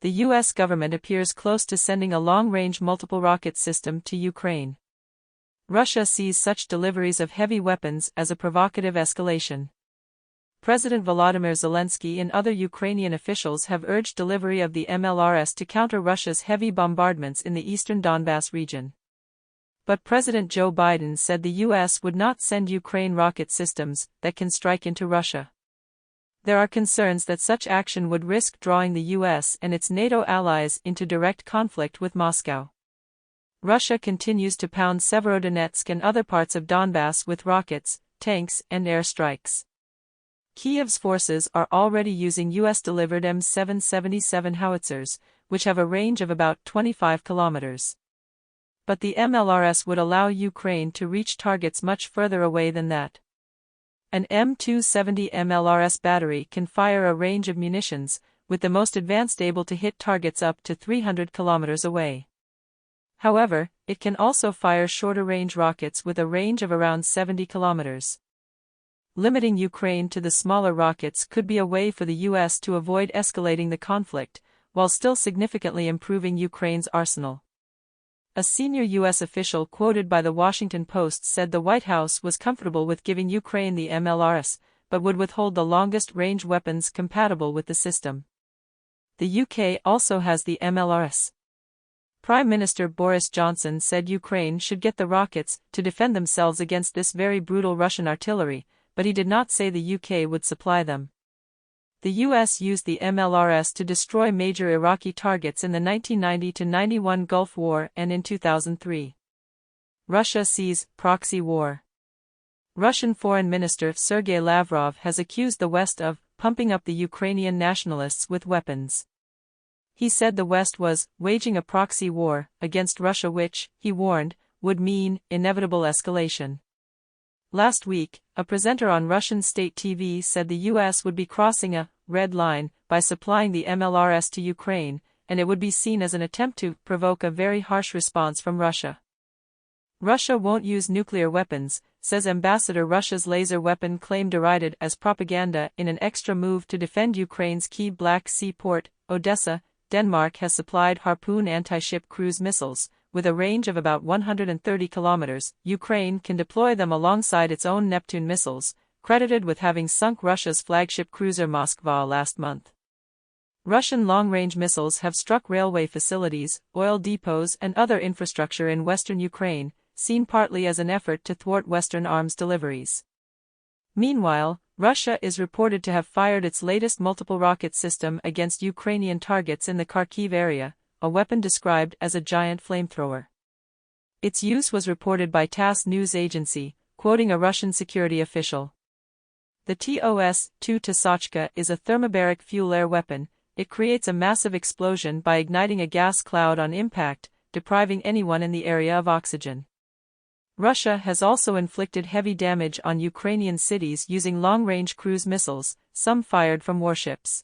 The U.S. government appears close to sending a long-range multiple rocket system to Ukraine. Russia sees such deliveries of heavy weapons as a provocative escalation. President Volodymyr Zelensky and other Ukrainian officials have urged delivery of the MLRS to counter Russia's heavy bombardments in the eastern Donbass region. But President Joe Biden said the U.S. would not send Ukraine rocket systems that can strike into Russia. There are concerns that such action would risk drawing the U.S. and its NATO allies into direct conflict with Moscow. Russia continues to pound Severodonetsk and other parts of Donbass with rockets, tanks, and airstrikes. Kyiv's forces are already using U.S.-delivered M777 howitzers, which have a range of about 25 kilometers. But the MLRS would allow Ukraine to reach targets much further away than that. An M270 MLRS battery can fire a range of munitions, with the most advanced able to hit targets up to 300 kilometers away. However, it can also fire shorter-range rockets with a range of around 70 kilometers. Limiting Ukraine to the smaller rockets could be a way for the U.S. to avoid escalating the conflict, while still significantly improving Ukraine's arsenal. A senior U.S. official quoted by the Washington Post said the White House was comfortable with giving Ukraine the MLRS, but would withhold the longest-range weapons compatible with the system. The UK also has the MLRS. Prime Minister Boris Johnson said Ukraine should get the rockets to defend themselves against this very brutal Russian artillery, but he did not say the UK would supply them. The U.S. used the MLRS to destroy major Iraqi targets in the 1990-91 Gulf War and in 2003. Russia sees proxy war. Russian Foreign Minister Sergei Lavrov has accused the West of pumping up the Ukrainian nationalists with weapons. He said the West was waging a proxy war against Russia which, he warned, would mean inevitable escalation. Last week, a presenter on Russian state TV said the U.S. would be crossing a red line by supplying the MLRS to Ukraine, and it would be seen as an attempt to provoke a very harsh response from Russia. Russia won't use nuclear weapons, says Ambassador. Russia's laser weapon claim derided as propaganda in an extra move to defend Ukraine's key Black Sea port, Odessa. Denmark has supplied Harpoon anti-ship cruise missiles. With a range of about 130 kilometers, Ukraine can deploy them alongside its own Neptune missiles, credited with having sunk Russia's flagship cruiser Moskva last month. Russian long-range missiles have struck railway facilities, oil depots and other infrastructure in western Ukraine, seen partly as an effort to thwart Western arms deliveries. Meanwhile, Russia is reported to have fired its latest multiple rocket system against Ukrainian targets in the Kharkiv area, a weapon described as a giant flamethrower. Its use was reported by TASS news agency, quoting a Russian security official. The TOS-2 Tasachka is a thermobaric fuel-air weapon. It creates a massive explosion by igniting a gas cloud on impact, depriving anyone in the area of oxygen. Russia has also inflicted heavy damage on Ukrainian cities using long-range cruise missiles, some fired from warships.